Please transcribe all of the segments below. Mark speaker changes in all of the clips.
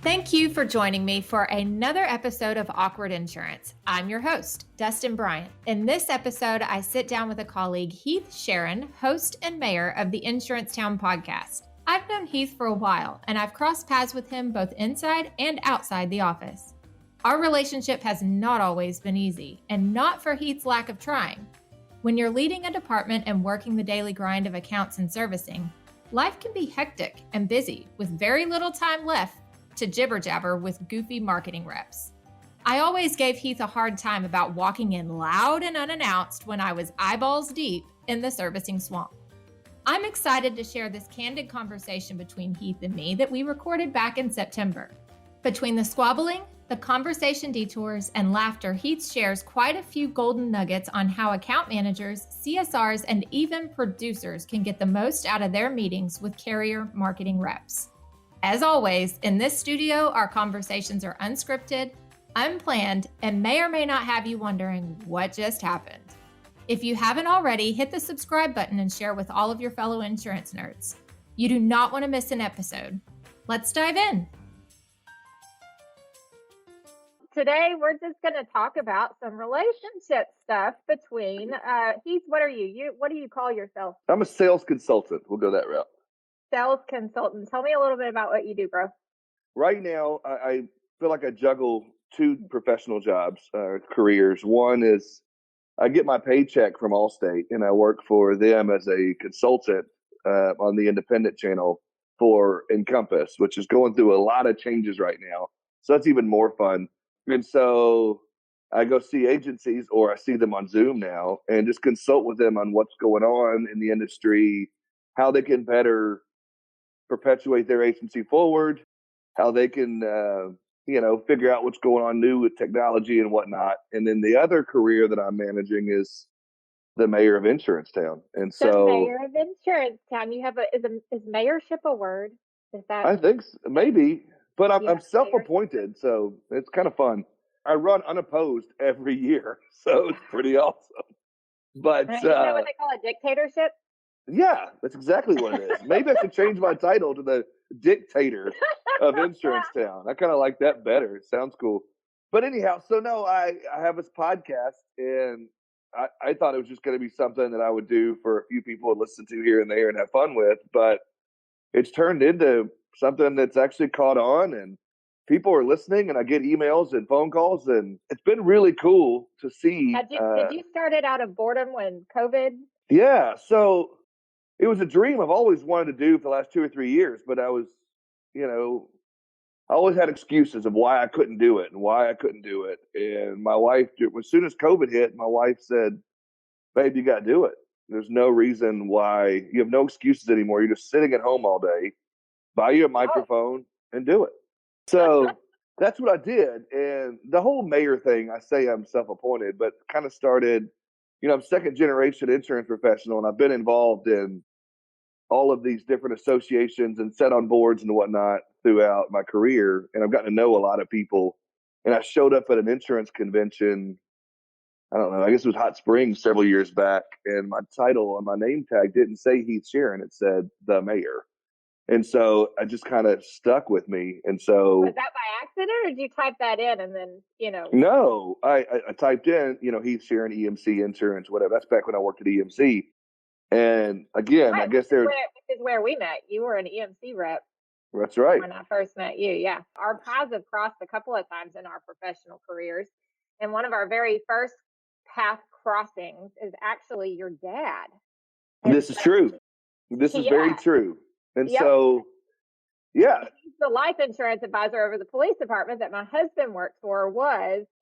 Speaker 1: Thank you for joining me for another episode of Awkward Insurance. I'm your host, Dustin Bryant. In this episode, I sit down with a colleague, Heath Sharon, host and mayor of the Insurance Town podcast. I've known Heath for a while, and I've crossed paths with him both inside and outside the office. Our relationship has not always been easy, and not for Heath's lack of trying. When you're leading a department and working the daily grind of accounts and servicing, life can be hectic and busy with very little time left to jibber-jabber with goofy marketing reps. I always gave Heath a hard time about walking in loud and unannounced when I was eyeballs deep in the servicing swamp. I'm excited to share this candid conversation between Heath and me that we recorded back in September. Between the squabbling, the conversation detours, and laughter, Heath shares quite a few golden nuggets on how account managers, CSRs, and even producers can get the most out of their meetings with carrier marketing reps. As always, in this studio, our conversations are unscripted, unplanned, and may or may not have you wondering what just happened. If you haven't already, hit the subscribe button and share with all of your fellow insurance nerds. You do not want to miss an episode. Let's dive in. Today, we're just going to talk about some relationship stuff between, Heath, what are you? What do you call yourself?
Speaker 2: I'm a sales consultant. We'll go that route.
Speaker 1: Sales consultant. Tell me a little bit about what you do, bro.
Speaker 2: Right now, I feel like I juggle two professional jobs, careers. One is I get my paycheck from Allstate, and I work for them as a consultant on the independent channel for Encompass, which is going through a lot of changes right now. So that's even more fun. And so I go see agencies, or I see them on Zoom now, and just consult with them on what's going on in the industry, how they can better perpetuate their agency forward, how they can, figure out what's going on new with technology and whatnot. And then the other career that I'm managing is the mayor of Insurance Town. And so
Speaker 1: the mayor of Insurance Town, you have is mayorship a word? Is that?
Speaker 2: I think maybe, but I'm self-appointed, so it's kind of fun. I run unopposed every year, so it's pretty awesome. But
Speaker 1: isn't that what they call a dictatorship?
Speaker 2: Yeah, that's exactly what it is. Maybe I should change my title to the dictator of Insurance Town. I kind of like that better. It sounds cool. But anyhow, so no, I have this podcast, and I thought it was just going to be something that I would do for a few people to listen to here and there and have fun with. But it's turned into something that's actually caught on, and people are listening, and I get emails and phone calls, and it's been really cool to see.
Speaker 1: Did you start it out of boredom when COVID?
Speaker 2: Yeah, so it was a dream I've always wanted to do for the last 2 or 3 years, but I was, I always had excuses of why I couldn't do it and why I couldn't do it. And my wife, as soon as COVID hit, my wife said, "Babe, you got to do it. There's no reason why. You have no excuses anymore. You're just sitting at home all day. Buy you a microphone and do it." So that's what I did. And the whole mayor thing, I say I'm self-appointed, but kind of started, I'm second generation insurance professional, and I've been involved in all of these different associations and sat on boards and whatnot throughout my career. And I've gotten to know a lot of people. And I showed up at an insurance convention, I don't know, I guess it was Hot Springs several years back. And my title on my name tag didn't say Heath Sharon, it said the mayor. And so I just kind of stuck with me. And so
Speaker 1: was that by accident, or did you type that in and then,
Speaker 2: No, I typed in, Heath Sharon, EMC Insurance, whatever. That's back when I worked at EMC. And again, right, I guess
Speaker 1: this is where we met. You were an EMC rep.
Speaker 2: That's right.
Speaker 1: When I first met you, yeah. Our paths have crossed a couple of times in our professional careers. And one of our very first path crossings is actually your dad.
Speaker 2: This is true. This is very true. And so, yeah.
Speaker 1: He's the life insurance advisor over the police department that my husband worked for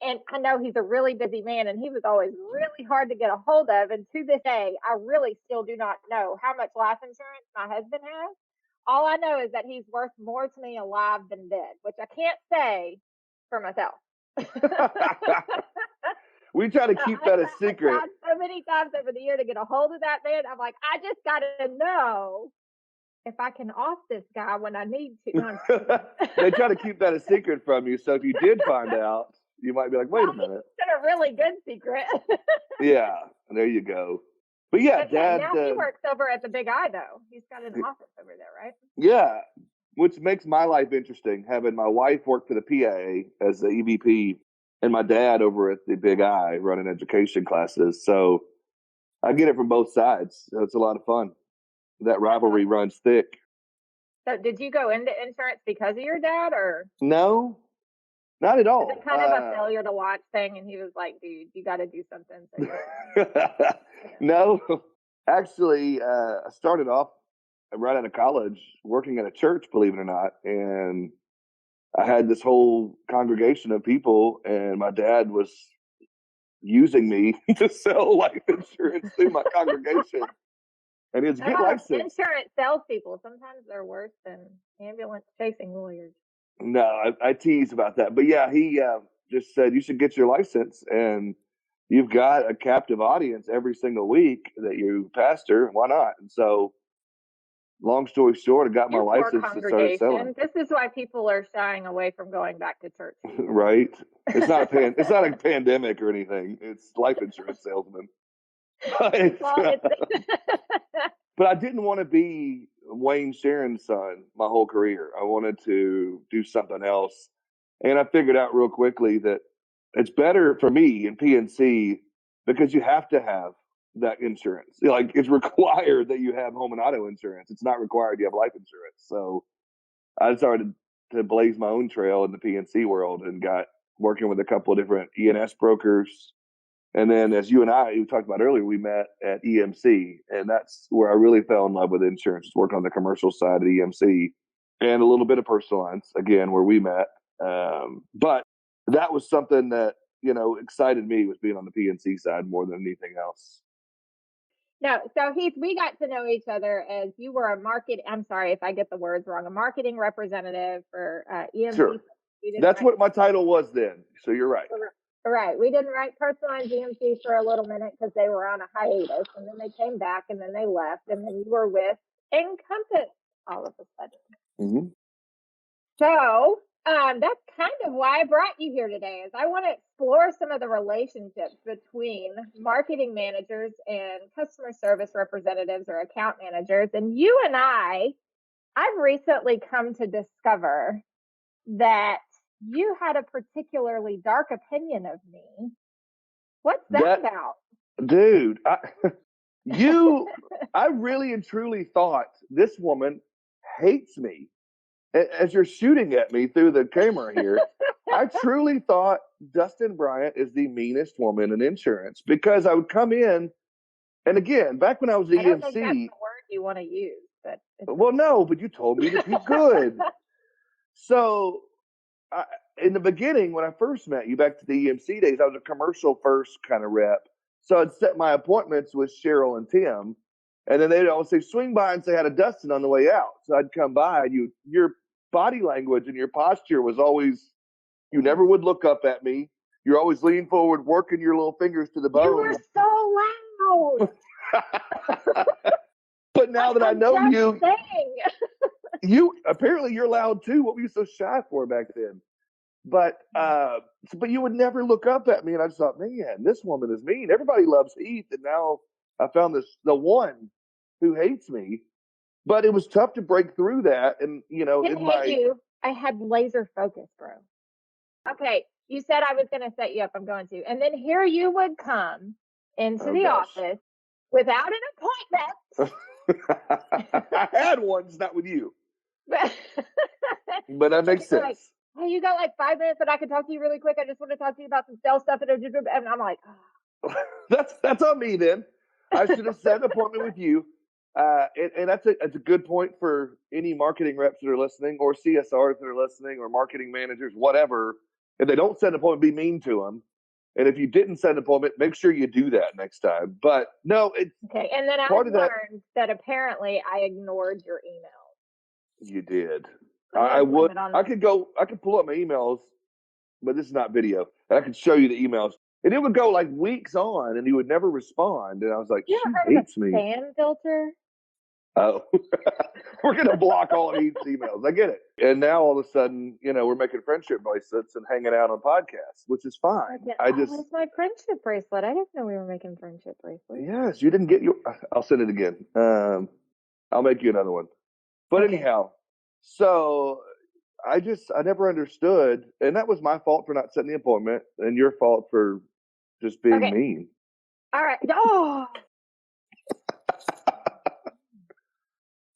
Speaker 1: and I know he's a really busy man, and he was always really hard to get a hold of. And to this day, I really still do not know how much life insurance my husband has. All I know is that he's worth more to me alive than dead, which I can't say for myself.
Speaker 2: We try to keep that a secret.
Speaker 1: I've tried so many times over the year to get a hold of that man. I'm like, I just got to know if I can off this guy when I need to.
Speaker 2: They try to keep that a secret from you. So if you did find out, you might be like, wait a minute.
Speaker 1: It's a really good secret.
Speaker 2: Yeah, there you go. But yeah, Dad.
Speaker 1: Now he works over at the Big I, though. He's got an office over there, right?
Speaker 2: Yeah. which makes my life interesting, having my wife work for the PIA as the EVP and my dad over at the Big I running education classes. So I get it from both sides. So it's a lot of fun. That rivalry runs thick.
Speaker 1: So did you go into insurance because of your dad, or
Speaker 2: No, not at all.
Speaker 1: is it kind of a failure to watch thing? And he was like, dude, you got to do something. So
Speaker 2: No, actually, I started off right out of college working at a church, believe it or not. And I had this whole congregation of people, and my dad was using me to sell life insurance through my congregation. And it's good license.
Speaker 1: Insurance salespeople, sometimes they're worse than ambulance chasing lawyers.
Speaker 2: No, I tease about that. But yeah, he just said, you should get your license, and you've got a captive audience every single week that you pastor. Why not? And so, long story short, I got my license and started selling.
Speaker 1: This is why people are shying away from going back to church.
Speaker 2: Right? It's not it's not a pandemic or anything. It's life insurance salesman. But I didn't want to be Wayne Sharon's son my whole career. I wanted to do something else. And I figured out real quickly that it's better for me in PNC because you have to have that insurance. Like, it's required that you have home and auto insurance. It's not required you have life insurance. So I started to blaze my own trail in the PNC world and got working with a couple of different E&S brokers. And then, as you and I, you talked about earlier, we met at EMC, and that's where I really fell in love with insurance, working on the commercial side of EMC and a little bit of personal lines, again, where we met. But that was something that, excited me, was being on the PNC side more than anything else.
Speaker 1: No, so Heath, we got to know each other as you were I'm sorry if I get the words wrong, a marketing representative for EMC.
Speaker 2: Sure. That's what my title was then. So you're right.
Speaker 1: Right. We didn't write personalized EMC for a little minute because they were on a hiatus, and then they came back, and then they left, and then you were with Encompass all of a sudden.
Speaker 2: Mm-hmm.
Speaker 1: So that's kind of why I brought you here today, is I want to explore some of the relationships between marketing managers and customer service representatives or account managers. And you and I've recently come to discover that you had a particularly dark opinion of me. What's that about?
Speaker 2: Dude, I really and truly thought this woman hates me. As you're shooting at me through the camera here, I truly thought Dustin Bryant is the meanest woman in insurance, because I would come in, and again, back when I was at EMC. I don't think that's the word you want to use. But no, but you told me to be good. So in the beginning, when I first met you, back to the EMC days, I was a commercial first kind of rep. So I'd set my appointments with Cheryl and Tim, and then they'd always say, swing by and say hi to Dustin on the way out. So I'd come by, and your body language and your posture was always, you never would look up at me. You're always leaning forward, working your little fingers to the bone.
Speaker 1: You were so loud.
Speaker 2: But now that I know you apparently you're loud too. What were you so shy for back then? But you would never look up at me, and I just thought, man, this woman is mean. Everybody loves Heath, and now I found the one who hates me. But it was tough to break through that, and
Speaker 1: I had laser focus, bro. Okay, you said I was going to set you up. I'm going to, and then here you would come into the office without an
Speaker 2: appointment. I had one, just not with you. But that makes sense.
Speaker 1: Like, hey, you got like 5 minutes that I can talk to you really quick. I just want to talk to you about some sales stuff. And I'm like,
Speaker 2: oh. That's on me then. I should have set an appointment with you. And that's a good point for any marketing reps that are listening, or CSRs that are listening, or marketing managers, whatever. If they don't set an appointment, be mean to them. And if you didn't set an appointment, make sure you do that next time. But no, it's
Speaker 1: okay. And then I learned that apparently I ignored your emails.
Speaker 2: You did. I could pull up my emails, but this is not video. And I could show you the emails. And it would go like weeks on, and he would never respond. And I was like, she hates me.
Speaker 1: Spam filter?
Speaker 2: Oh, we're going to block all of Heath's emails. I get it. And now all of a sudden, we're making friendship bracelets and hanging out on podcasts, which is fine.
Speaker 1: Where's my friendship bracelet? I didn't know we were making friendship bracelets.
Speaker 2: Yes, you didn't get your. I'll send it again. I'll make you another one. But anyhow, So I never understood, and that was my fault for not setting the appointment, and your fault for just being
Speaker 1: Okay.
Speaker 2: mean.
Speaker 1: All right. Oh.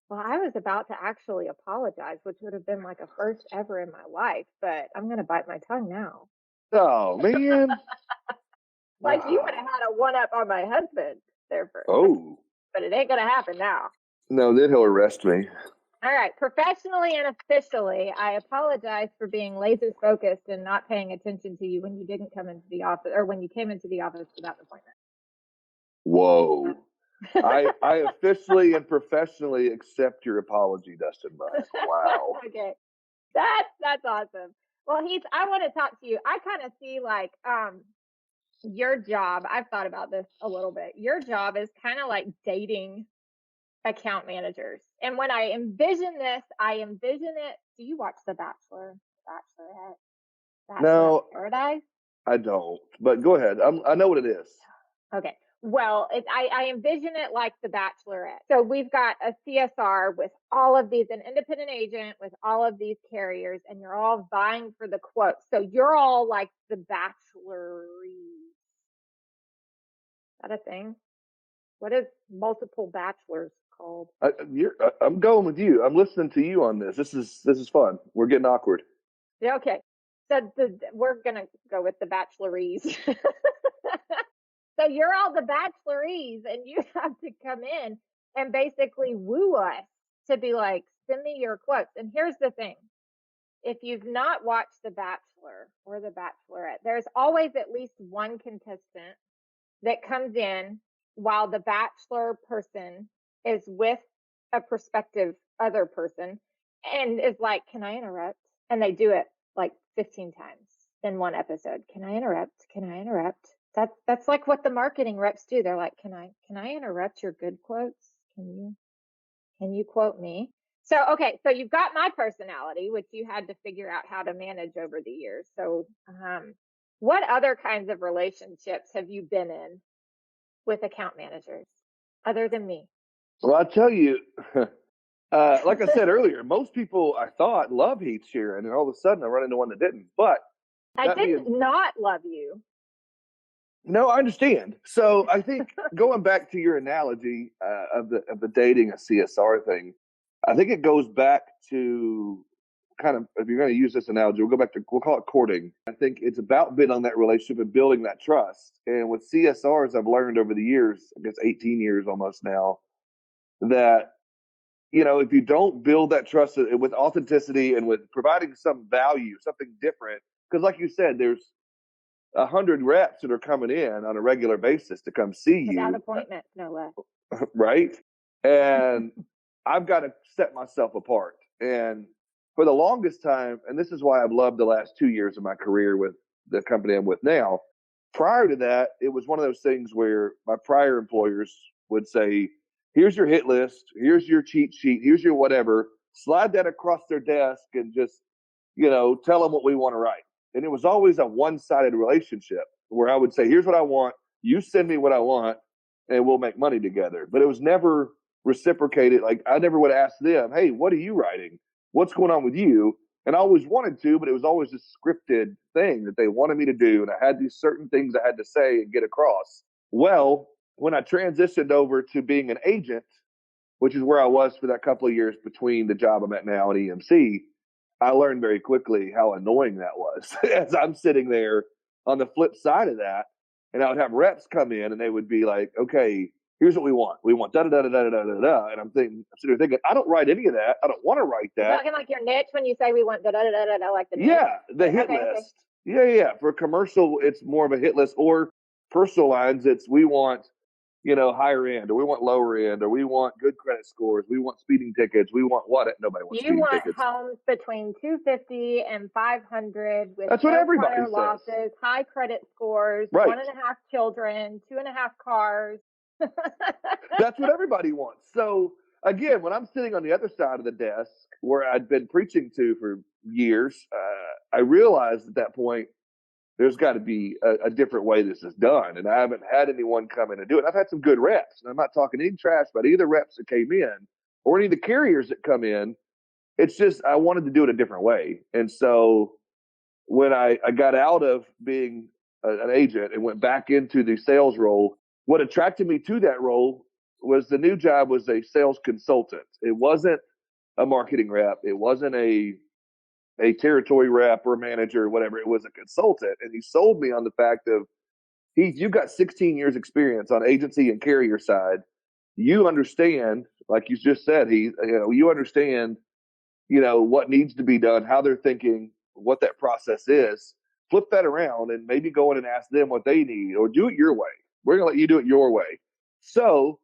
Speaker 1: Well, I was about to actually apologize, which would have been like a first ever in my life, but I'm going to bite my tongue now.
Speaker 2: Oh, man.
Speaker 1: Like you would have had a one up on my husband there for a second,
Speaker 2: Oh.
Speaker 1: but it ain't going to happen now.
Speaker 2: No, then he'll arrest me.
Speaker 1: All right. Professionally and officially, I apologize for being laser focused and not paying attention to you when you didn't come into the office or when you came into the office without an appointment.
Speaker 2: Whoa. I officially and professionally accept your apology, Dustin Bryant. Wow.
Speaker 1: Okay. That's awesome. Well, Heath, I want to talk to you. I kind of see like your job. I've thought about this a little bit. Your job is kind of like dating account managers. And when I envision this, I envision it. Do you watch The Bachelor, Bachelorette, Bachelor in
Speaker 2: No,
Speaker 1: Paradise?
Speaker 2: I don't. But go ahead. I know what it is.
Speaker 1: Okay. Well, I envision it like The Bachelorette. So we've got a CSR with all of these, an independent agent with all of these carriers, and you're all vying for the quotes. So you're all like the bachelories. Is that a thing? What is multiple bachelors called?
Speaker 2: I'm going with you. I'm listening to you on this. This is fun. We're getting awkward.
Speaker 1: Yeah, okay. So we're going to go with the bachelories. So you're all the bachelories and you have to come in and basically woo us to be like, send me your quotes. And here's the thing. If you've not watched The Bachelor or The Bachelorette, there's always at least one contestant that comes in while the bachelor person is with a prospective other person and is like, can I interrupt? And they do it like 15 times in one episode. Can I interrupt? Can I interrupt? That's like what the marketing reps do. They're like, can I interrupt your good quotes? Can you quote me? So, okay, so you've got my personality, which you had to figure out how to manage over the years. So, what other kinds of relationships have you been in with account managers other than me?
Speaker 2: Well, I tell you, like I said earlier, most people I thought love Heath Sheeran, and all of a sudden I run into one that didn't. But
Speaker 1: I
Speaker 2: that being,
Speaker 1: didn't not love you.
Speaker 2: no, I understand. So I think going back to your analogy of the dating a CSR thing, I think it goes back to kind of, if you're going to use this analogy, we'll call it courting. I think it's about building that relationship and building that trust. And with CSRs, I've learned over the years, I guess 18 years almost now, that if you don't build that trust with authenticity and with providing some value, something different, because like you said, there's 100 reps that are coming in on a regular basis to come see you.
Speaker 1: Without appointments, no less.
Speaker 2: Right? And I've got to set myself apart. And for the longest time, and this is why I've loved the last 2 years of my career with the company I'm with now. Prior to that, it was one of those things where my prior employers would say, here's your hit list, here's your cheat sheet, here's your whatever, slide that across their desk and just, tell them what we want to write. And it was always a one-sided relationship where I would say, here's what I want, you send me what I want, and we'll make money together. But it was never reciprocated. Like I never would ask them, hey, what are you writing? What's going on with you? And I always wanted to, but it was always a scripted thing that they wanted me to do. And I had these certain things I had to say and get across. Well, when I transitioned over to being an agent, which is where I was for that couple of years between the job I'm at now and EMC, I learned very quickly how annoying that was as I'm sitting there on the flip side of that. And I would have reps come in and they would be like, okay, here's what we want. We want da da da da da da da da. And I'm sitting there thinking, I don't write any of that. I don't want to write that.
Speaker 1: You're talking like your niche when you say we want da da da da da, like the niche?
Speaker 2: Yeah, the hit
Speaker 1: Okay,
Speaker 2: list. Okay. Yeah. For commercial, it's more of a hit list, or personal lines, it's we want, higher end, or we want lower end, or we want good credit scores, we want speeding tickets, we want what? Nobody wants
Speaker 1: You
Speaker 2: speeding
Speaker 1: want
Speaker 2: tickets.
Speaker 1: homes between 250 and 500 with
Speaker 2: That's what
Speaker 1: no
Speaker 2: everybody
Speaker 1: prior
Speaker 2: says.
Speaker 1: losses, high credit scores,
Speaker 2: Right.
Speaker 1: 1.5 children, 2.5 cars.
Speaker 2: That's what everybody wants. So again, when I'm sitting on the other side of the desk where I'd been preaching to for years, I realized at that point there's got to be a different way this is done. And I haven't had anyone come in and do it. I've had some good reps, and I'm not talking any trash about either reps that came in or any of the carriers that come in. It's just I wanted to do it a different way. And so when I got out of being an agent and went back into the sales role, what attracted me to that role was the new job was a sales consultant. It wasn't a marketing rep. It wasn't a territory rep or manager or whatever. It was a consultant. And he sold me on the fact of, you've got 16 years experience on agency and carrier side. You understand, like you just said, you understand, what needs to be done, how they're thinking, what that process is. Flip that around and maybe go in and ask them what they need, or do it your way. We're going to let you do it your way. So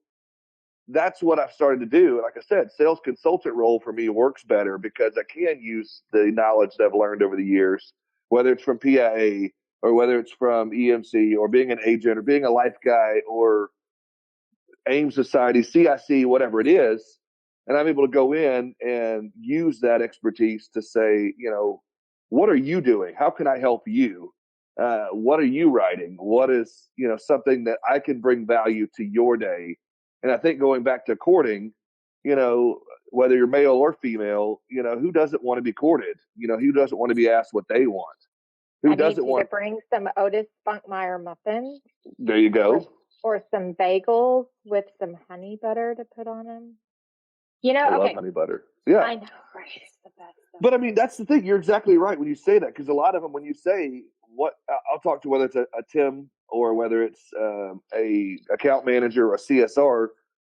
Speaker 2: that's what I've started to do. Like I said, sales consultant role for me works better because I can use the knowledge that I've learned over the years, whether it's from PIA or whether it's from EMC or being an agent or being a life guy or AIM Society, CIC, whatever it is. And I'm able to go in and use that expertise to say, what are you doing? How can I help you? What are you writing? What is, something that I can bring value to your day? And I think going back to courting, whether you're male or female, who doesn't want to be courted? Who doesn't want to be asked what they want? Who
Speaker 3: I need
Speaker 2: doesn't
Speaker 3: you
Speaker 2: want
Speaker 3: to bring some Otis Spunkmeyer muffins.
Speaker 2: There you go.
Speaker 3: Or some bagels with some honey butter to put on them.
Speaker 2: I love honey butter. Yeah.
Speaker 3: I know, right? It's the best stuff.
Speaker 2: But I mean, that's the thing. You're exactly right when you say that, because a lot of them, when you say what, I'll talk to whether it's a Tim or whether it's a account manager or a CSR.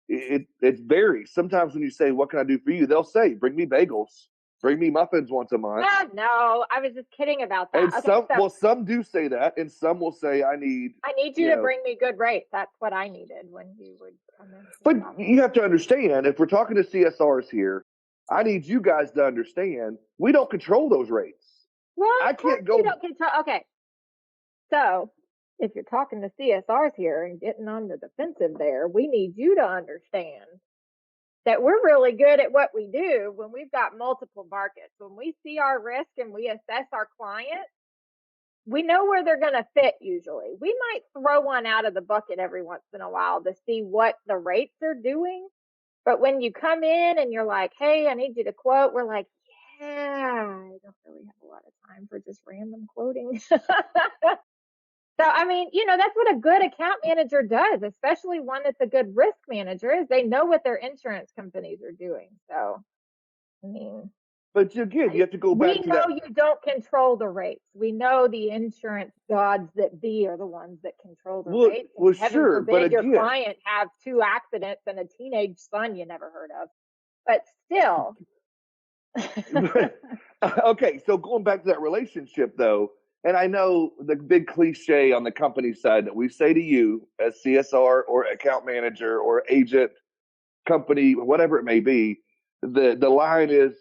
Speaker 2: It varies. Sometimes when you say, "What can I do for you?" they'll say, "Bring me bagels, bring me muffins once a month."
Speaker 3: No, I was just kidding about that.
Speaker 2: And some do say that, and some will say, "I need
Speaker 3: you to bring me good rates." That's what I needed when you would come in.
Speaker 2: But you have to understand, if we're talking to CSRs here, I need you guys to understand we don't control those rates.
Speaker 3: Well,
Speaker 2: I can't go.
Speaker 3: You don't control. Okay, so if you're talking to CSRs here and getting on the defensive there, we need you to understand that we're really good at what we do when we've got multiple markets. When we see our risk and we assess our clients, we know where they're going to fit usually. We might throw one out of the bucket every once in a while to see what the rates are doing. But when you come in and you're like, "Hey, I need you to quote," we're like, "Yeah, I don't really have a lot of time for just random quoting." So, I mean, that's what a good account manager does, especially one that's a good risk manager, is they know what their insurance companies are doing. So, I mean.
Speaker 2: But again, you have to go back to that.
Speaker 3: We know you don't control the rates. We know the insurance gods that be are the ones that control the rates.
Speaker 2: Well,
Speaker 3: Heaven
Speaker 2: sure,
Speaker 3: forbid
Speaker 2: but again,
Speaker 3: your client have 2 accidents and a teenage son you never heard of. But still.
Speaker 2: Okay, so going back to that relationship, though, and I know the big cliche on the company side that we say to you as CSR or account manager or agent, company, whatever it may be, the line is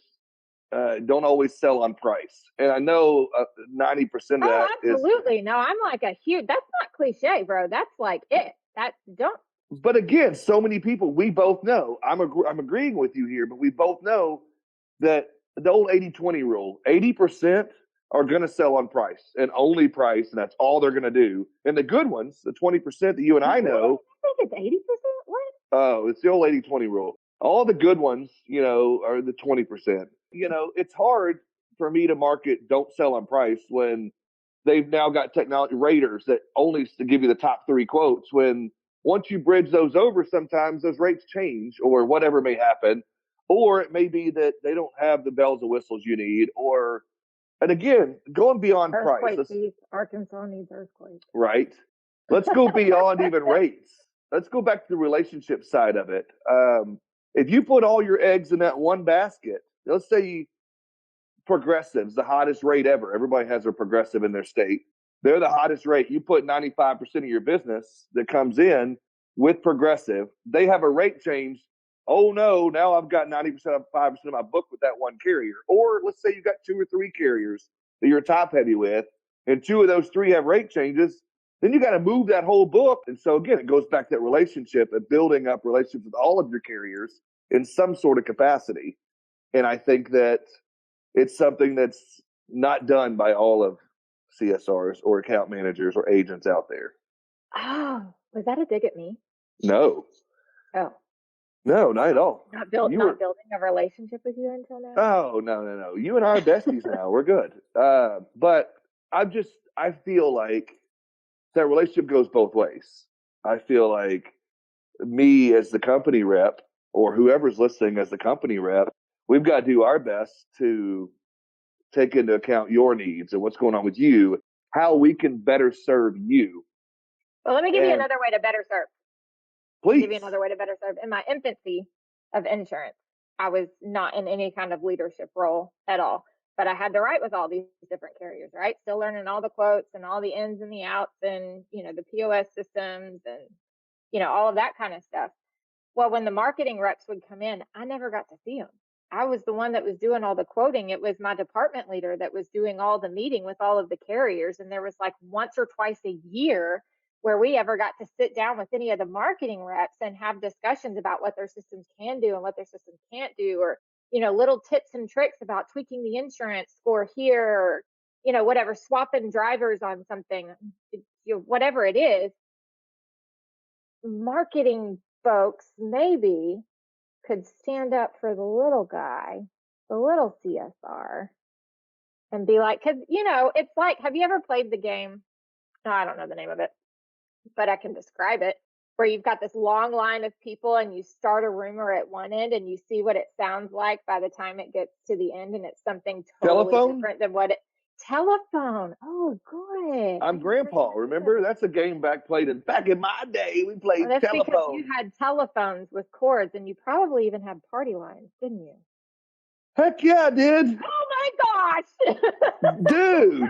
Speaker 2: don't always sell on price. And I know 90% of that
Speaker 3: absolutely. No, I'm like a huge, that's not cliche, bro. That's like it.
Speaker 2: But again, so many people, we both know, I'm agreeing with you here, but we both know that the old 80-20 rule, 80% are going to sell on price and only price, and that's all they're going to do. And the good ones, the 20% that you and I know.
Speaker 3: I think it's 80%? What?
Speaker 2: Oh, it's the old 80-20 rule. All the good ones, are the 20%. It's hard for me to market don't sell on price when they've now got technology raters that only to give you the top 3 quotes. When once you bridge those over, sometimes those rates change or whatever may happen. Or it may be that they don't have the bells and whistles you need. And again, going beyond price.
Speaker 3: Arkansas needs earthquakes.
Speaker 2: Right. Let's go beyond even rates. Let's go back to the relationship side of it. If you put all your eggs in that one basket, let's say Progressive's the hottest rate ever. Everybody has a Progressive in their state. They're the hottest rate. You put 95% of your business that comes in with Progressive. They have a rate change. Oh no, now I've got 5% of my book with that one carrier. Or let's say you got 2 or 3 carriers that you're top heavy with, and 2 of those 3 have rate changes. Then you got to move that whole book. And so again, it goes back to that relationship and building up relationships with all of your carriers in some sort of capacity. And I think that it's something that's not done by all of CSRs or account managers or agents out there.
Speaker 3: Oh, was that a dig at me?
Speaker 2: No.
Speaker 3: Oh.
Speaker 2: No, not at all.
Speaker 3: Not
Speaker 2: You were,
Speaker 3: building a relationship with you until now.
Speaker 2: oh, no. You and I are besties now. We're good. But I feel like that relationship goes both ways. I feel like me as the company rep or whoever's listening as the company rep, we've got to do our best to take into account your needs and what's going on with you, how we can better serve you.
Speaker 3: Well, let me give you
Speaker 2: And
Speaker 3: another way to better serve.
Speaker 2: please,
Speaker 3: Give you another way to better serve. In my infancy of insurance, I was not in any kind of leadership role at all, but I had to write with all these different carriers, right? Still learning all the quotes and all the ins and the outs and, the POS systems and, all of that kind of stuff. Well, when the marketing reps would come in, I never got to see them. I was the one that was doing all the quoting. It was my department leader that was doing all the meeting with all of the carriers. And there was like once or twice a year where we ever got to sit down with any of the marketing reps and have discussions about what their systems can do and what their systems can't do, or, little tips and tricks about tweaking the insurance score here, or, whatever, swapping drivers on something, whatever it is. Marketing folks maybe could stand up for the little guy, the little CSR, and be like, because, it's like, have you ever played the game? No, I don't know the name of it, but I can describe it, where you've got this long line of people and you start a rumor at one end and you see what it sounds like by the time it gets to the end, and it's something totally
Speaker 2: telephone?
Speaker 3: different than what it. Telephone. Oh, good.
Speaker 2: I'm Grandpa. Remember, that's a game back in my day. We played
Speaker 3: That's because
Speaker 2: telephone.
Speaker 3: you had telephones with cords, and you probably even had party lines, didn't you?
Speaker 2: Heck yeah, I did.
Speaker 3: Oh my gosh,
Speaker 2: dude.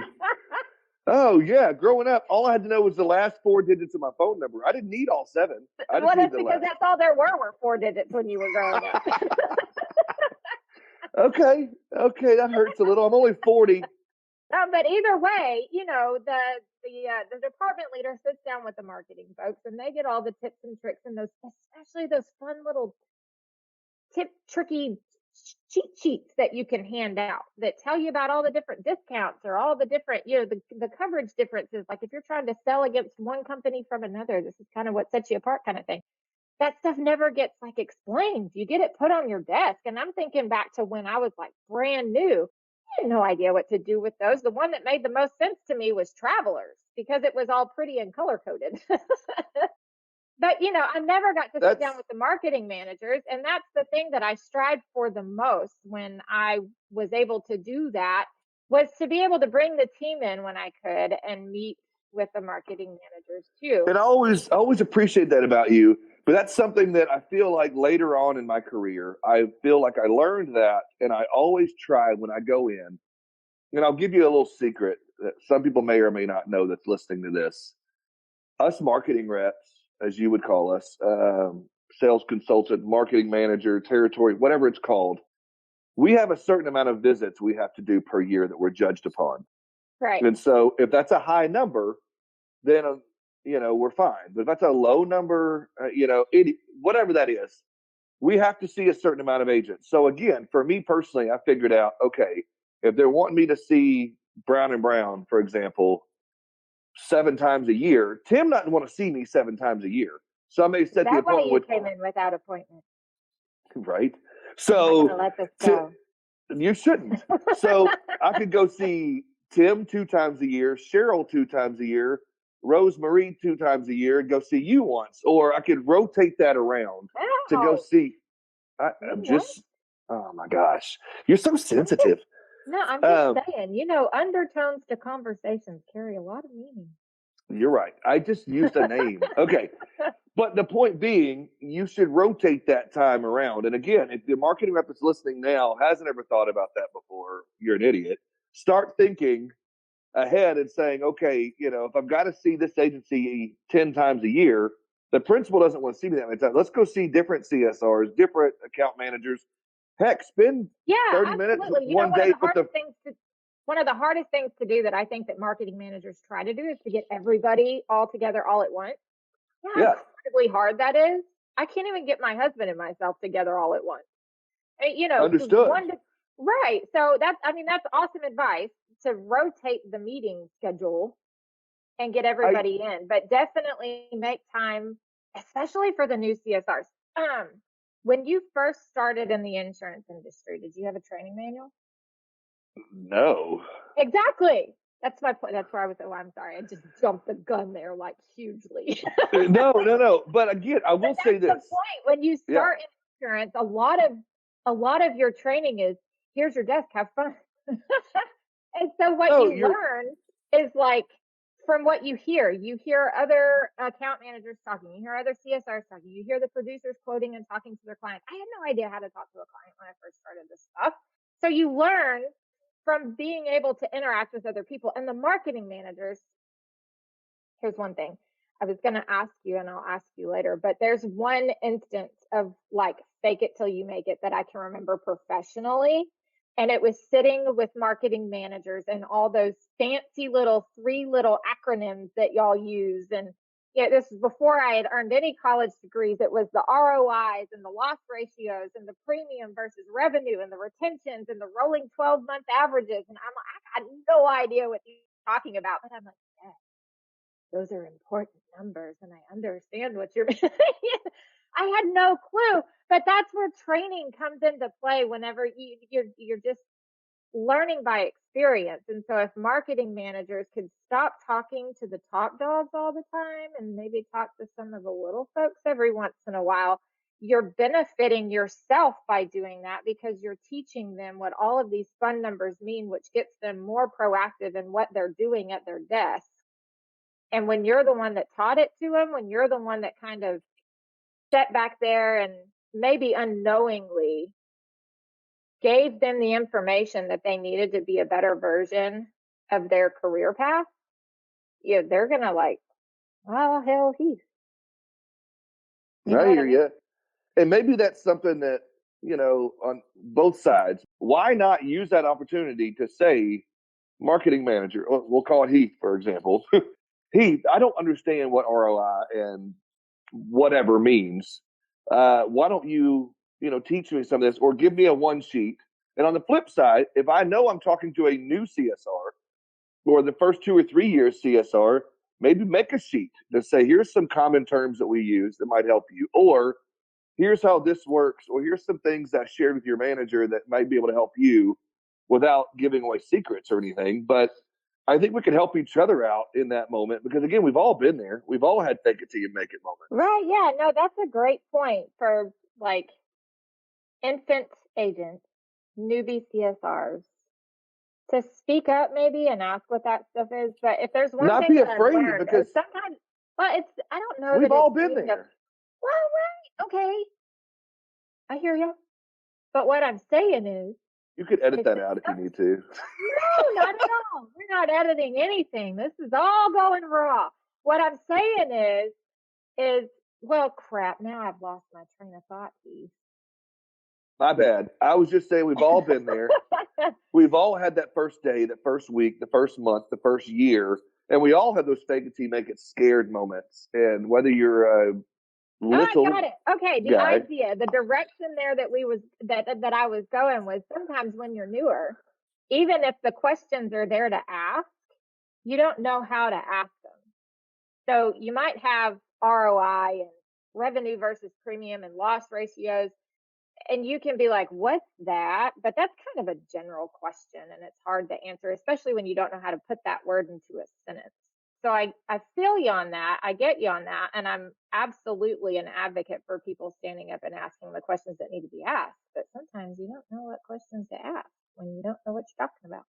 Speaker 2: Oh yeah, growing up, all I had to know was the last 4 digits of my phone number. I didn't need all 7. I just
Speaker 3: well,
Speaker 2: need
Speaker 3: that's
Speaker 2: the
Speaker 3: because
Speaker 2: last.
Speaker 3: that's all there were 4 digits when you were growing up.
Speaker 2: Okay, that hurts a little. I'm only 40.
Speaker 3: But either way, the department leader sits down with the marketing folks, and they get all the tips and tricks and especially those fun little tricky cheat sheets that you can hand out that tell you about all the different discounts or all the different, the coverage differences. Like if you're trying to sell against one company from another, this is kind of what sets you apart, kind of thing. That stuff never gets like explained. You get it put on your desk. And I'm thinking back to when I was like brand new. I had no idea what to do with those. The one that made the most sense to me was Travelers, because it was all pretty and color coded. But I never got to sit down with the marketing managers, and that's the thing that I strived for the most when I was able to do that, was to be able to bring the team in when I could and meet with the marketing managers too.
Speaker 2: And I always appreciate that about you. But that's something that I feel like later on in my career, I feel like I learned that, and I always try when I go in. And I'll give you a little secret that some people may or may not know that's listening to this. Us marketing reps, as you would call us, sales consultant, marketing manager, territory, whatever it's called, we have a certain amount of visits we have to do per year that we're judged upon.
Speaker 3: Right.
Speaker 2: And so if that's a high number, then, we're fine. But if that's a low number, whatever that is, we have to see a certain amount of agents. So again, for me personally, I figured out, okay, if they're wanting me to see Brown and Brown, for example, 7 times a year, Tim doesn't want to see me 7 times a year. So I may set the appointment
Speaker 3: with. Came in without appointment.
Speaker 2: Right. So
Speaker 3: let this go.
Speaker 2: You shouldn't. So I could go see Tim 2 times a year, Cheryl 2 times a year, Rosemarie 2 times a year, and go see you once. Or I could rotate that around to go see. I'm just, oh my gosh, you're so sensitive.
Speaker 3: No, I'm just saying, undertones to conversations carry a lot of meaning.
Speaker 2: You're right. I just used a name. Okay. But the point being, you should rotate that time around. And again, if the marketing rep that's listening now hasn't ever thought about that before, you're an idiot. Start thinking ahead and saying, okay, if I've got to see this agency 10 times a year, the principal doesn't want to see me that many times. Let's go see different CSRs, different account managers. Heck, spend 30 minutes one day.
Speaker 3: One of the hardest things to do that I think that marketing managers try to do is to get everybody all together all at once. Yeah. Incredibly hard that is. I can't even get my husband and myself together all at once.
Speaker 2: Understood.
Speaker 3: Right. So that's awesome advice, to rotate the meeting schedule and get everybody in, but definitely make time, especially for the new CSRs. When you first started in the insurance industry, did you have a training manual?
Speaker 2: No.
Speaker 3: Exactly. That's my point. That's where I was. Oh, I'm sorry. I just jumped the gun there like hugely.
Speaker 2: No. But again, I will say
Speaker 3: That's the
Speaker 2: this.
Speaker 3: point. When you
Speaker 2: Yeah.
Speaker 3: start in insurance, a lot of your training is here's your desk, have fun. And so what you learn is like from what you hear other account managers talking, you hear other CSRs talking, you hear the producers quoting and talking to their clients. I had no idea how to talk to a client when I first started this stuff. So you learn from being able to interact with other people. And the marketing managers, here's one thing I was going to ask you, and I'll ask you later, but there's one instance of like fake it till you make it that I can remember professionally. And it was sitting with marketing managers and all those fancy three little acronyms that y'all use. And yeah, this is before I had earned any college degrees. It was the ROIs and the loss ratios and the premium versus revenue and the retentions and the rolling 12-month averages. And I had no idea what you're talking about, but I'm like, yeah, those are important numbers and I understand what you're I had no clue, but that's where training comes into play whenever you're just learning by experience. And so if marketing managers could stop talking to the top dogs all the time and maybe talk to some of the little folks every once in a while, you're benefiting yourself by doing that because you're teaching them what all of these fun numbers mean, which gets them more proactive in what they're doing at their desk. And when you're the one that taught it to them, when you're the one that kind of sat back there and maybe unknowingly gave them the information that they needed to be a better version of their career path, they're going to like, well, hell, Heath.
Speaker 2: I hear you. And maybe that's something that, on both sides, why not use that opportunity to say, marketing manager, we'll call it Heath, for example. Heath, I don't understand what ROI and whatever means. Why don't you, teach me some of this or give me a one sheet? And on the flip side, if I know I'm talking to a new CSR or the first 2 or 3 years CSR, maybe make a sheet to say, here's some common terms that we use that might help you, or here's how this works, or here's some things that I shared with your manager that might be able to help you without giving away secrets or anything. But I think we can help each other out in that moment because, again, we've all been there. We've all had fake it till you make it moment.
Speaker 3: Right. Yeah. No, that's a great point for like infant agents, newbie CSRs to speak up maybe and ask what that stuff is. But if there's one
Speaker 2: Not
Speaker 3: thing
Speaker 2: be
Speaker 3: that
Speaker 2: afraid
Speaker 3: I've learned,
Speaker 2: because
Speaker 3: sometimes, well, I don't know
Speaker 2: we've
Speaker 3: that
Speaker 2: all
Speaker 3: it's
Speaker 2: been
Speaker 3: being
Speaker 2: there.
Speaker 3: Well, right. Okay. I hear you. But what I'm saying is,
Speaker 2: You could edit that out if you need to.
Speaker 3: no, not at all. We're not editing anything. This is all going raw. What I'm saying is, well, crap. Now I've lost my train of thought, Keith.
Speaker 2: My bad. I was just saying we've all been there. We've all had that first day, that first week, the first month, the first year, and we all have those fake it till you make it scared moments. And whether you're a little
Speaker 3: I got it. Okay, the
Speaker 2: guy,
Speaker 3: idea, the direction there that I was going was sometimes when you're newer, even if the questions are there to ask, you don't know how to ask them. So you might have ROI and revenue versus premium and loss ratios, and you can be like, what's that? But that's kind of a general question and it's hard to answer, especially when you don't know how to put that word into a sentence. So I feel you on that. I get you on that. And I'm absolutely an advocate for people standing up and asking the questions that need to be asked. But sometimes you don't know what questions to ask when you don't know what you're talking about.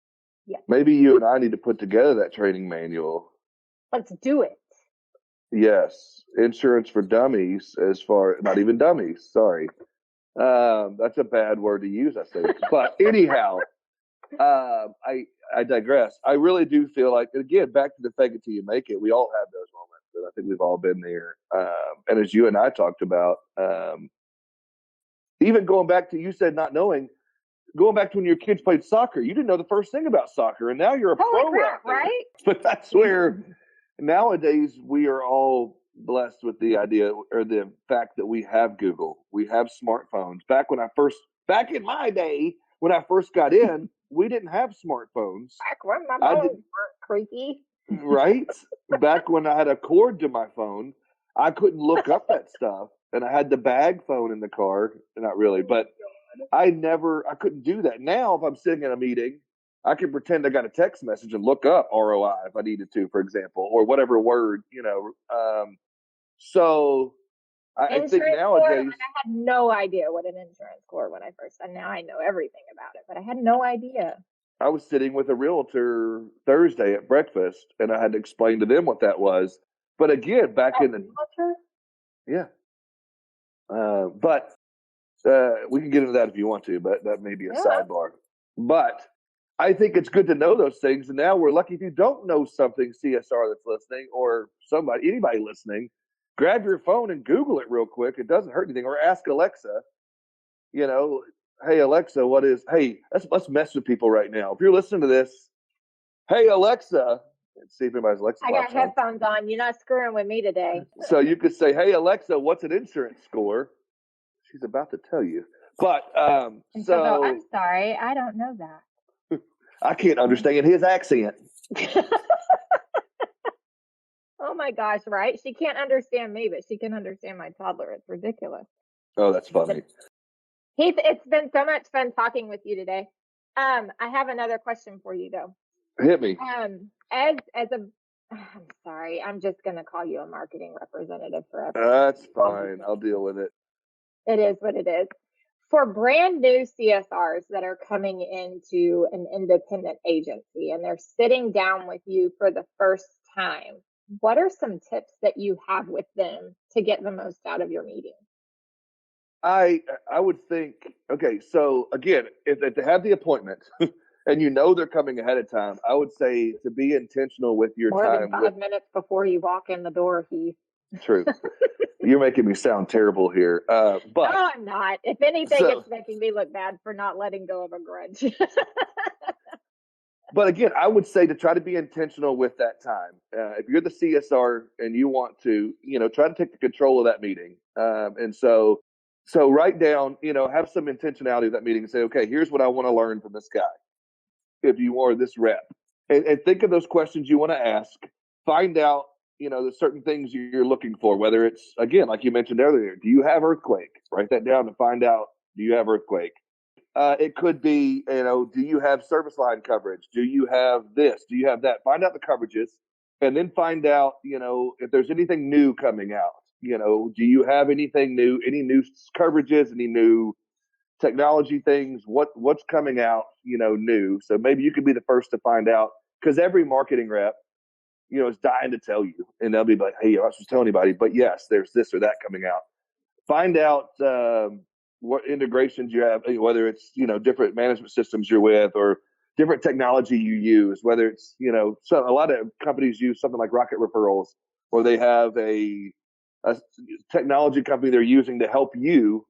Speaker 3: Yeah.
Speaker 2: Maybe you and I need to put together that training manual.
Speaker 3: Let's do it.
Speaker 2: Yes. Insurance for dummies, not even dummies. Sorry. That's a bad word to use, I think. But anyhow, I digress. I really do feel like, again, back to the fake it till you make it, we all have those moments. And I think we've all been there. And as you and I talked about, even going back to, you said not knowing, going back to when your kids played soccer, you didn't know the first thing about soccer. And now you're a
Speaker 3: Holy
Speaker 2: pro
Speaker 3: crap,
Speaker 2: out there.
Speaker 3: right?
Speaker 2: But that's where nowadays we are all blessed with the idea or the fact that we have Google, we have smartphones. Back in my day, when I first got in, we didn't have smartphones.
Speaker 3: Back when my phones weren't creaky.
Speaker 2: Right? Back when I had a cord to my phone, I couldn't look up that stuff, and I had the bag phone in the car. Not really, but I couldn't do that. Now, if I'm sitting in a meeting, I can pretend I got a text message and look up ROI if I needed to, for example, or whatever word, So I think
Speaker 3: Insurance score,
Speaker 2: nowadays,
Speaker 3: I had no idea what an insurance score when I first, and now I know everything about it, but I had no idea.
Speaker 2: I was sitting with a realtor Thursday at breakfast, and I had to explain to them what that was. But again, back in the
Speaker 3: Realtor?
Speaker 2: yeah, but we can get into that if you want to, but that may be a sidebar. But I think it's good to know those things. And now we're lucky if you don't know something, CSR that's listening, or anybody listening, grab your phone and Google it real quick. It doesn't hurt anything. Or ask Alexa, hey, Alexa, let's mess with people right now. If you're listening to this, hey, Alexa, let's see if anybody's Alexa.
Speaker 3: I got headphones on. You're not screwing with me today.
Speaker 2: So you could say, hey, Alexa, what's an insurance score? She's about to tell you. But
Speaker 3: I'm sorry, I don't know that.
Speaker 2: I can't understand his accent.
Speaker 3: Oh my gosh, right? She can't understand me, but she can understand my toddler. It's ridiculous.
Speaker 2: Oh, that's funny.
Speaker 3: Heath, it's been so much fun talking with you today. I have another question for you though.
Speaker 2: Hit me.
Speaker 3: I'm sorry, I'm just gonna call you a marketing representative forever.
Speaker 2: That's fine. I'll deal with it.
Speaker 3: It is what it is. For brand new CSRs that are coming into an independent agency and they're sitting down with you for the first time, what are some tips that you have with them to get the most out of your meeting?
Speaker 2: I would think, okay, so again, if they have the appointment and they're coming ahead of time, I would say to be intentional with your time.
Speaker 3: More than 5 minutes before you walk in the door, Heath.
Speaker 2: True. You're making me sound terrible here. But
Speaker 3: no, I'm not. If anything, it's making me look bad for not letting go of a grudge.
Speaker 2: But again, I would say to try to be intentional with that time. If you're the CSR and you want to, try to take the control of that meeting. And so write down, have some intentionality of that meeting and say, okay, here's what I want to learn from this guy. If you are this rep, and think of those questions you want to ask, find out, there's certain things you're looking for, whether it's, again, like you mentioned earlier, do you have earthquake? Write that down and find out, do you have earthquake? It could be, do you have service line coverage? Do you have this? Do you have that? Find out the coverages and then find out, if there's anything new coming out. Do you have anything new, any new coverages, any new technology things, what's coming out, new. So maybe you could be the first to find out, because every marketing rep, is dying to tell you, and they'll be like, hey, I was just telling anybody, but yes, there's this or that coming out. Find out what integrations you have, whether it's, different management systems you're with or different technology you use, whether it's, so a lot of companies use something like Rocket Referrals, or they have a technology company they're using to help you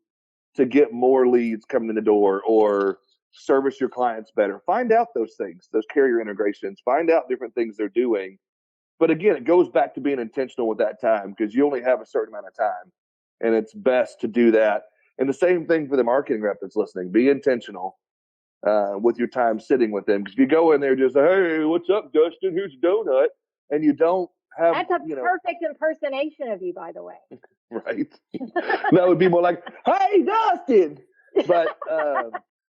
Speaker 2: to get more leads coming in the door or service your clients better. Find out those things, those carrier integrations, find out different things they're doing. But again, it goes back to being intentional with that time, because you only have a certain amount of time, and it's best to do that. And the same thing for the marketing rep that's listening. Be intentional with your time sitting with them. Because if you go in there just, hey, what's up, Dustin? Here's a donut. And you don't have...
Speaker 3: That's a perfect impersonation of you, by the way.
Speaker 2: Right. That would be more like, hey, Dustin.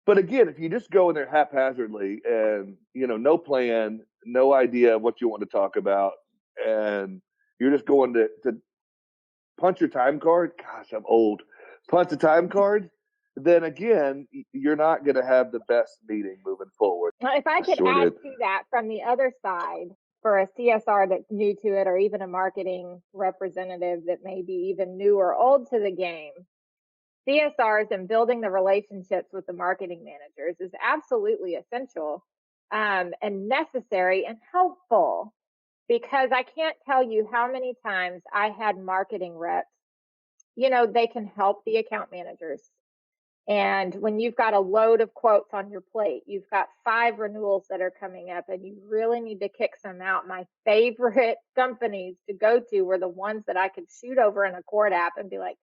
Speaker 2: But again, if you just go in there haphazardly and, no plan, no idea what you want to talk about, and you're just going to punch your time card, gosh, I'm old, punch the time card, then again, you're not going to have the best meeting moving forward.
Speaker 3: Well, if I could add to that from the other side, for a CSR that's new to it, or even a marketing representative that may be even new or old to the game, CSRs and building the relationships with the marketing managers is absolutely essential and necessary and helpful, because I can't tell you how many times I had marketing reps, they can help the account managers. And when you've got a load of quotes on your plate, you've got 5 renewals that are coming up and you really need to kick some out. My favorite companies to go to were the ones that I could shoot over in a Cord app and be like,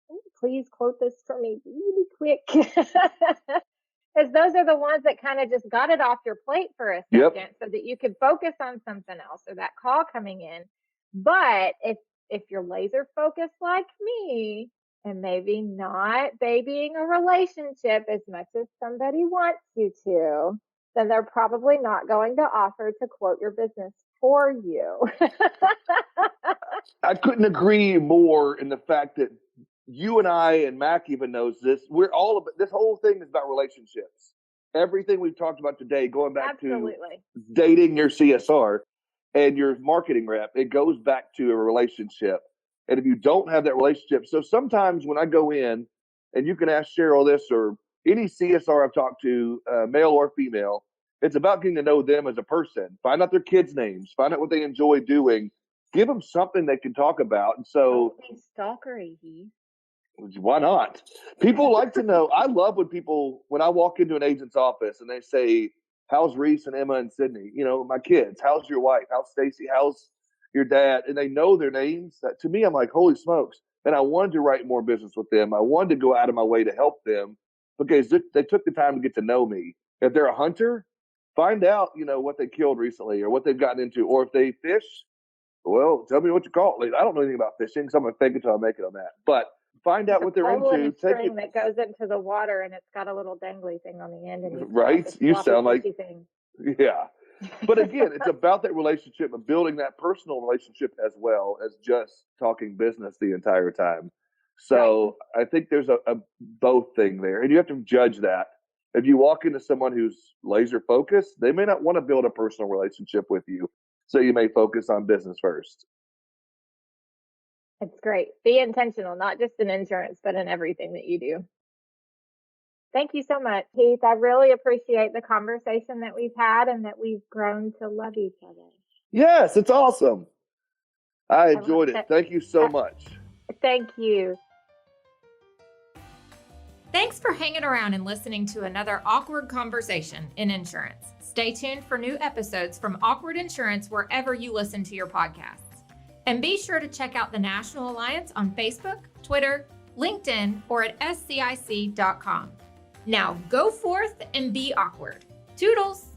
Speaker 3: can you please quote this for me really quick? Because those are the ones that kind of just got it off your plate for a second, so that you could focus on something else, or that call coming in. But if you're laser focused like me and maybe not babying a relationship as much as somebody wants you to, then they're probably not going to offer to quote your business for you.
Speaker 2: I couldn't agree more in the fact that you and I, and Mac even knows this, we're all about, this whole thing is about relationships. Everything we've talked about today, going back
Speaker 3: Absolutely.
Speaker 2: to dating your CSR and your marketing rep, it goes back to a relationship. And if you don't have that relationship, so sometimes when I go in, and you can ask Cheryl this or any CSR I've talked to, male or female, it's about getting to know them as a person. Find out their kids' names, find out what they enjoy doing, give them something they can talk about. And so,
Speaker 3: Don't be stalkery, Heath.
Speaker 2: why not? People like to know. I love when I walk into an agent's office and they say, how's Reese and Emma and Sydney? You know, my kids. How's your wife? How's Stacy? How's your dad? And they know their names. To me, I'm like, holy smokes. And I wanted to write more business with them. I wanted to go out of my way to help them because they took the time to get to know me. If they're a hunter, find out, what they killed recently or what they've gotten into. Or if they fish, well, tell me what you call it. Like, I don't know anything about fishing, so I'm going to fake it till I make it on that. But find out what they're
Speaker 3: into.
Speaker 2: into.
Speaker 3: Take it that goes into the water and it's got a little dangly thing on the end. And
Speaker 2: right? You sound like,
Speaker 3: thing.
Speaker 2: Yeah. But again, it's about that relationship and building that personal relationship as well as just talking business the entire time. So right. I think there's a both thing there. And you have to judge that. If you walk into someone who's laser focused, they may not want to build a personal relationship with you. So you may focus on business first.
Speaker 3: It's great. Be intentional, not just in insurance, but in everything that you do. Thank you so much, Heath. I really appreciate the conversation that we've had and that we've grown to love each other.
Speaker 2: Yes, it's awesome. I enjoyed it. Thank you so much.
Speaker 3: Thank you.
Speaker 1: Thanks for hanging around and listening to another awkward conversation in insurance. Stay tuned for new episodes from Awkward Insurance wherever you listen to your podcasts. And be sure to check out the National Alliance on Facebook, Twitter, LinkedIn, or at scic.com. Now go forth and be awkward. Toodles!